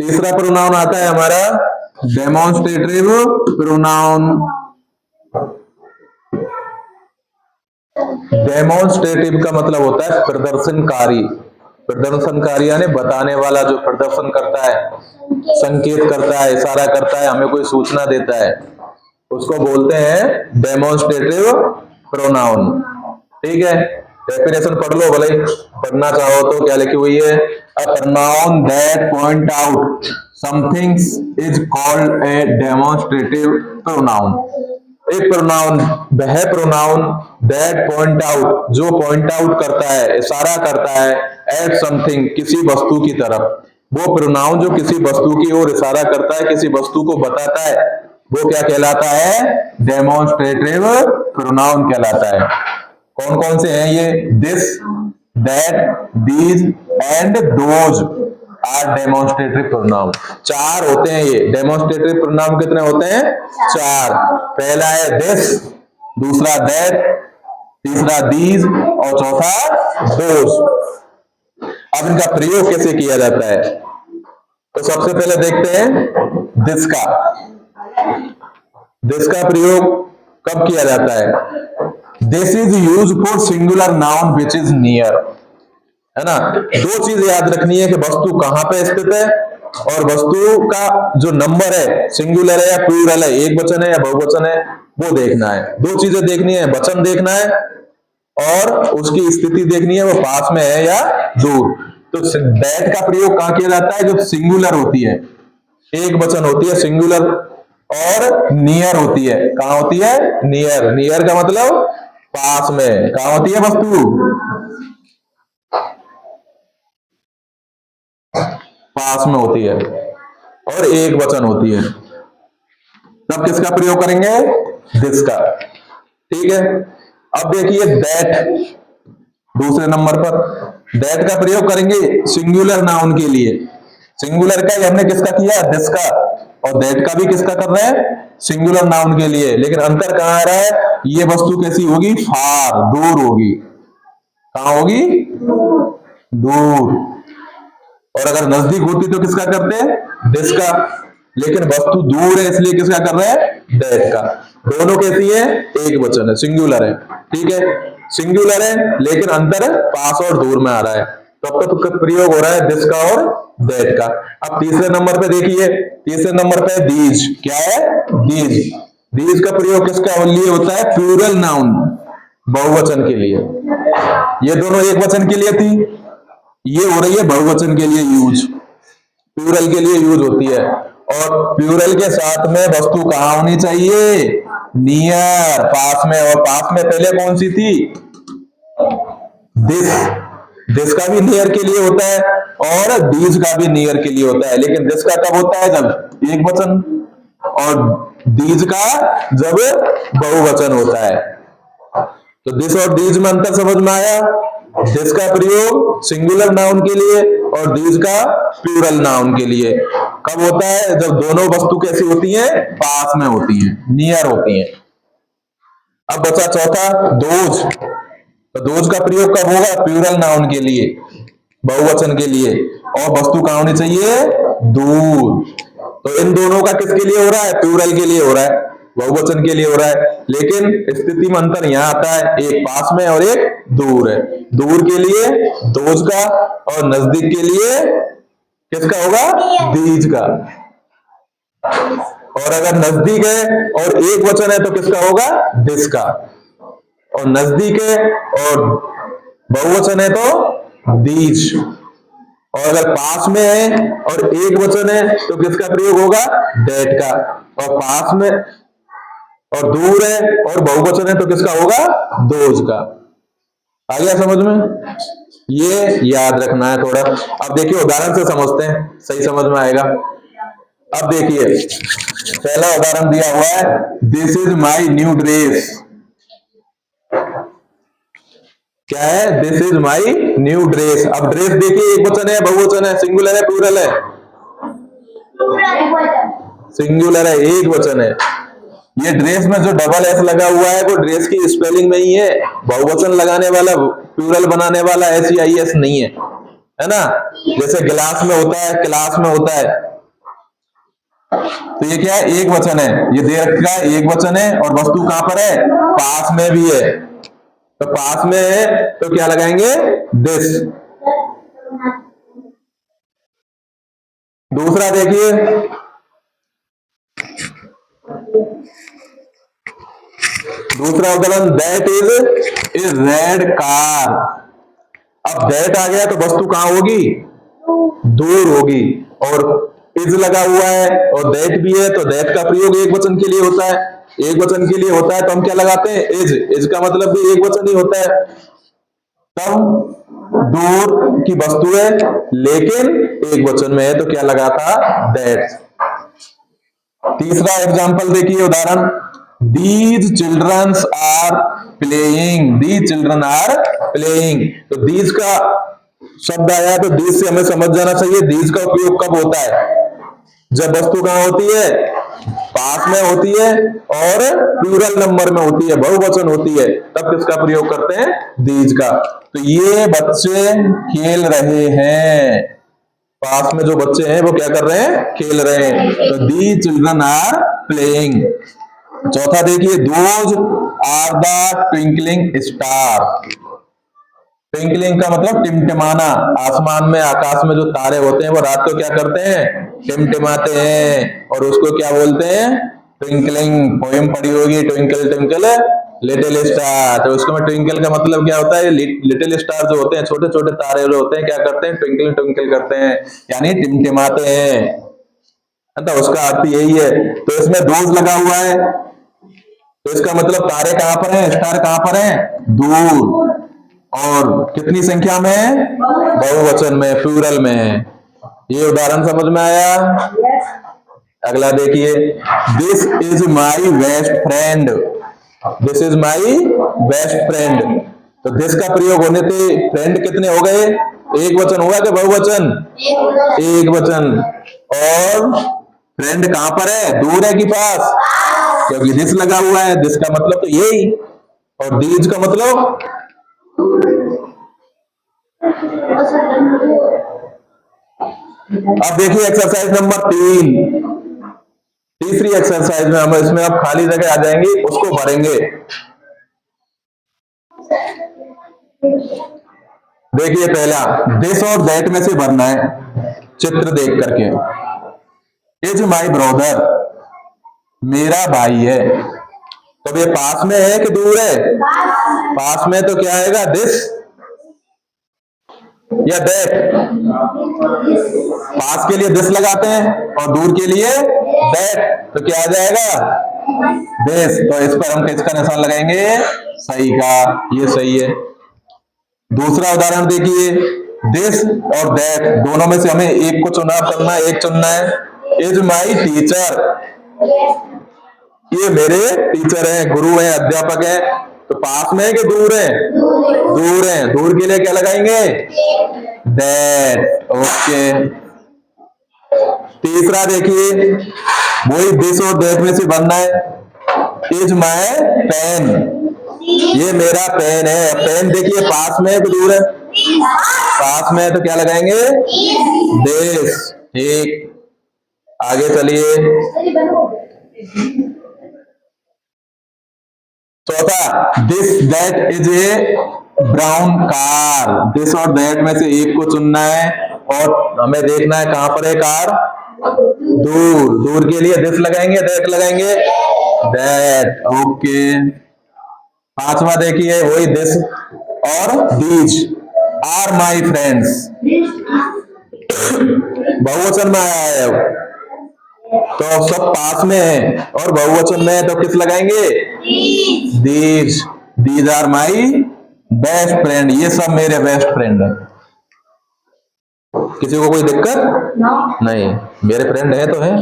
तीसरा प्रोनाउन आता है हमारा डेमोन्स्ट्रेटिव प्रोनाउन। डेमोन्स्ट्रेटिव का मतलब होता है प्रदर्शनकारी। प्रदर्शनकारी यानी बताने वाला, जो प्रदर्शन करता है, संकेत करता है, इशारा करता है, हमें कोई सूचना देता है, उसको बोलते हैं डेमोन्स्ट्रेटिव प्रोनाउन। ठीक है, डेफिनेशन पढ़ लो, भले पढ़ना चाहो तो। क्या लिखी हुई है? A pronoun that point out something is called a demonstrative pronoun. एक प्रोनाउन, वह प्रोनाउन दैट पॉइंट आउट, जो पॉइंट आउट करता है, इशारा करता है, एट समथिंग, किसी वस्तु की तरफ। वो प्रोनाउन जो किसी वस्तु की ओर इशारा करता है, किसी वस्तु को बताता है, वो क्या कहलाता है? डेमोन्स्ट्रेटिव प्रोनाउन कहलाता है। कौन कौन से हैं ये? This, that, these and those are demonstrative pronoun. चार होते हैं ये डेमोन्स्ट्रेटिव प्रोनाउन। कितने होते हैं? चार। पहला है दिस, दूसरा दैट, तीसरा दीज और चौथा दोज। अब इनका प्रयोग कैसे किया जाता है? तो सबसे पहले देखते हैं दिस का। दिस का प्रयोग कब किया जाता है? This is use for singular noun which is near. है ना? दो चीज याद रखनी है कि वस्तु कहां पे स्थित है और वस्तु का जो नंबर है, सिंगुलर है या प्लूरल है, एक वचन है या बहुवचन है, वो देखना है। दो चीजें देखनी है, वचन देखना है और उसकी स्थिति देखनी है, वो पास में है या दूर। तो दैट का प्रयोग कहां किया जाता है? जो सिंगुलर होती है, एक वचन होती है, सिंगुलर, और नियर होती है। कहां होती है? नियर। नियर का मतलब पास में। कहां होती है वस्तु? पास में होती है, और एक वचन होती है। तब किसका प्रयोग करेंगे? दिस का। ठीक है, अब देखिए दैट दूसरे नंबर पर। दैट का प्रयोग करेंगे सिंगुलर नाउन के लिए। सिंगुलर का हमने किसका किया? दिस का। और दैट का भी किसका कर रहे हैं? सिंगुलर नाउन के लिए। लेकिन अंतर कहां आ रहा है? ये वस्तु कैसी होगी? फार, दूर होगी। कहां होगी? दूर। और अगर नजदीक होती तो किसका करते हैं? दिस का। लेकिन वस्तु दूर है, इसलिए किसका कर रहे हैं? दैट का। दोनों कैसी है? एक वचन है, सिंगुलर है। ठीक है, सिंगुलर है लेकिन अंतर पास और दूर में आ रहा है। तब तक प्रयोग हो रहा है दिस का और दैट का। अब तीसरे नंबर पे देखिए, तीसरे नंबर पे दीज। क्या है? दीज। दीज का प्रयोग किसका लिए होता है? प्लूरल नाउन, बहुवचन के लिए। ये दोनों एक वचन के लिए थी, ये हो रही है बहुवचन के लिए यूज, प्लूरल के लिए यूज होती है। और प्लूरल के साथ में वस्तु कहां होनी चाहिए? नियर, पास में। और पास में पहले कौन सी थी? दिस। दिस का भी नियर के लिए होता है और दीज का भी नियर के लिए होता है। लेकिन दिस का कब होता है? जब एक वचन, और दीज का जब बहुवचन होता है। तो दिस और दीज में अंतर समझ में आया? दिस का प्रयोग सिंगुलर नाउन के लिए और दीज का प्लूरल नाउन के लिए। कब होता है? जब दोनों वस्तु कैसी होती हैं? पास में होती हैं, नियर होती हैं। अब बचा चौथा दोज। तो दोज का प्रयोग कब होगा? प्लूरल नाउन के लिए, बहुवचन के लिए, और वस्तु कहां होनी चाहिए? दूर। तो इन दोनों का किसके लिए हो रहा है? प्लूरल के लिए हो रहा है, बहुवचन के लिए हो रहा है। लेकिन स्थिति में अंतर यहां आता है, एक पास में और एक दूर है। दूर के लिए दोज का और नजदीक के लिए किसका होगा? दीज का। और अगर नजदीक है और एक वचन है तो किसका होगा? दिस का। और नजदीक है और बहुवचन है तो दीज। और अगर पास में है और एक वचन है तो किसका प्रयोग होगा? दैट का। और पास में और दूर है और बहुवचन है तो किसका होगा? दोज का। आ गया समझ में? ये याद रखना है थोड़ा। अब देखिए उदाहरण से समझते हैं, सही समझ में आएगा। अब देखिए पहला उदाहरण दिया हुआ है, this is my new dress. क्या है? This is my new dress. अब ड्रेस देखिए एक वचन है, बहुवचन है, सिंगुलर है, प्लूरल है? सिंगुलर है, एक वचन है। ये ड्रेस में जो डबल एस लगा हुआ है वो ड्रेस की स्पेलिंग में ही है, बहुवचन लगाने वाला, प्लूरल बनाने वाला SEIS नहीं है, है ना? जैसे गिलास में होता है, क्लास में होता है, तो ये क्या है, एक वचन है, ये दे रखा है एक वचन है, और वस्तु कहां पर है, पास में भी है। तो पास में है तो क्या लगाएंगे, दिस। दूसरा देखिए, दूसरा उदाहरण, that is a red car. अब दैट आ गया तो वस्तु कहां होगी, दूर होगी, और इज लगा हुआ है और दैट भी है, तो दैट का प्रयोग एक वचन के लिए होता है। एक वचन के लिए होता है तो हम क्या लगाते हैं, इज। इज का मतलब भी एक वचन ही होता है। तब दूर की वस्तु है लेकिन एक वचन में है तो क्या लगा था, दैट। तीसरा एग्जांपल देखिए, उदाहरण, these childrens are playing. These children are playing. तो दीज का शब्द आया तो दीज से हमें समझ जाना चाहिए दीज का उपयोग कब होता है, जब वस्तु कहां होती है, पास में होती है और प्लूरल नंबर में होती है, बहुवचन होती है, तब किसका प्रयोग करते हैं, दीज का। तो ये बच्चे खेल रहे हैं, पास में जो बच्चे हैं वो क्या कर रहे हैं, खेल रहे हैं। तो दीज चिल्ड्रन आर प्लेइंग। चौथा देखिए, those are the twinkling star. Twinkling का मतलब टिमटिमाना। आसमान में, आकाश में जो तारे होते हैं वो रात को क्या करते हैं, टिमटिमाते हैं, और उसको क्या बोलते हैं, ट्विंकलिंग। पोएम पढ़ी होगी, ट्विंकल ट्विंकल लिटिल स्टार। तो उसको में ट्विंकल का मतलब क्या होता है, लिटिल स्टार जो होते हैं, छोटे छोटे तारे जो होते हैं, क्या करते हैं, ट्विंकल ट्विंकल करते हैं, यानी टिमटिमाते हैं। तो उसका अर्थ यही है। तो इसमें दोज लगा हुआ है तो इसका मतलब तारे कहां पर है, स्टार कहां पर है, दूर, और कितनी संख्या में है, बहुवचन में, प्लूरल में है। ये उदाहरण समझ में आया। अगला देखिए, this is my best friend. This is my best friend. तो दिस का प्रयोग होने से फ्रेंड कितने हो गए, एक वचन हुआ कि बहुवचन, एक वचन। और फ्रेंड कहां पर है, दूर है कि पास, क्योंकि दिस लगा हुआ है। दिस का मतलब तो यही, और दीज का मतलब, अब देखिए एक्सरसाइज नंबर 3। तीसरी एक्सरसाइज में हम इसमें अब खाली जगह आ जाएंगी, उसको भरेंगे। देखिए पहला, दिस और दैट में से भरना है, चित्र देख करके। इज माई ब्रदर, मेरा भाई है। तो ये पास में है कि दूर है, पास में, तो क्या आएगा, दिस या दैट। पास के लिए दिस लगाते हैं और दूर के लिए दैट, तो क्या आ जाएगा, दिस। तो इस पर हम किसका निशान लगाएंगे, सही का, ये सही है। दूसरा उदाहरण देखिए, दिस और दैट दोनों में से हमें एक को चुनाव करना है, एक चुनना है। इज माई टीचर, ये मेरे टीचर हैं, गुरु हैं, अध्यापक हैं। तो पास में है कि दूर है, दूर है, दूर के लिए क्या लगाएंगे, दैट। ओके। तीसरा देखिए, वही दिस और दैट में से बनना है। इज माई पेन, ये मेरा पेन है। पेन देखिए पास में है कि दूर है, पास में है, तो क्या लगाएंगे, दिस। ठीक, आगे चलिए। चौथा, this that is a brown car. This और दैट में से एक को चुनना है और हमें देखना है कहां पर है कार, दूर। दूर के लिए दिस लगाएंगे, दैट लगाएंगे, दैट। ओके। पांचवा देखिए, वही दिस और दीज आर माई फ्रेंड्स, बहुवचन में आया है, तो सब पास में है और बहुवचन में है, तो किस लगाएंगे, these. These are my best friend, ये सब मेरे बेस्ट फ्रेंड है। किसी को कोई दिक्कत नहीं, मेरे फ्रेंड है तो है।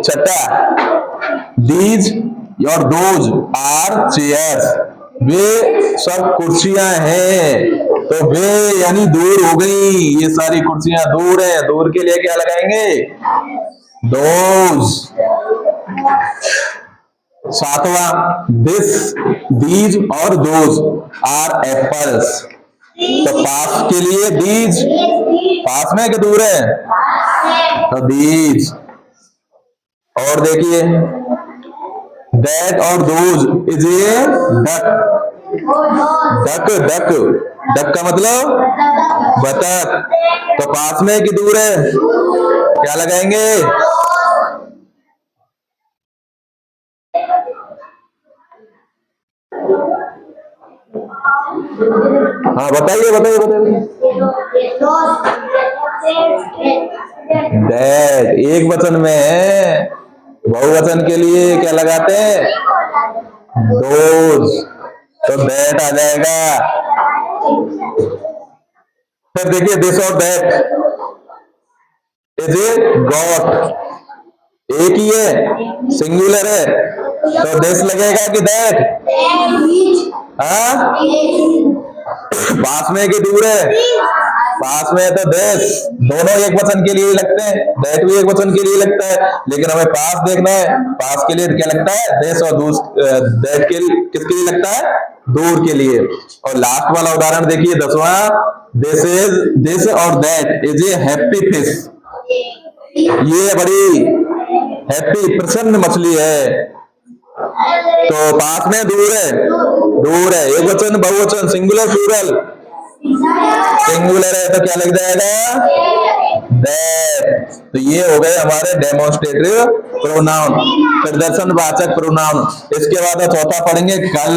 छठा, दीज और दोज आर चेयर्स, वे सब कुर्सियां हैं। तो वे यानी दूर हो गई, ये सारी कुर्सियां दूर हैं, दूर के लिए क्या लगाएंगे, दोज। सातवां, दिस, दीज और दोज आर एप्पल्स। तो पास के लिए दीज, पास में कि दूर है, तो these। और देखिए that और those is a duck। Duck duck duck का मतलब बतख। तो पास में कि दूर है, क्या लगाएंगे? हाँ बताइए बताइए बताइए। दैट एक वचन में है, बहुवचन के लिए क्या लगाते हैं? दोज। तो दैट आ जाएगा। फिर देखिए दिस और दैट इज ए गॉट। एक ही है, सिंगुलर है, तो दिस लगेगा कि दैट? हाँ पास में कि दूर है? पास में है तो दिस। दोनों एक वचन के लिए लगते हैं, दैट भी एक वचन के लिए लगता है, लेकिन हमें पास देखना है। पास के लिए क्या लगता है? दिस। और दैट के लिए किसके लिए लगता है? दूर के लिए। और लास्ट वाला उदाहरण देखिए 10वां, दिस और that is a happy fish. ये बड़ी हैप्पी प्रसन्न मछली है। तो पास में दूर है? दूर है। एक वचन बहुवचन, सिंगुलर प्लूरल? सिंगुलर है, तो क्या लग जाएगा? दैट। तो ये हो गए हमारे डेमोन्स्ट्रेटिव प्रोनाउन, प्रदर्शनवाचक प्रोनाउन। इसके बाद चौथा पढ़ेंगे कल।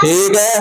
ठीक है।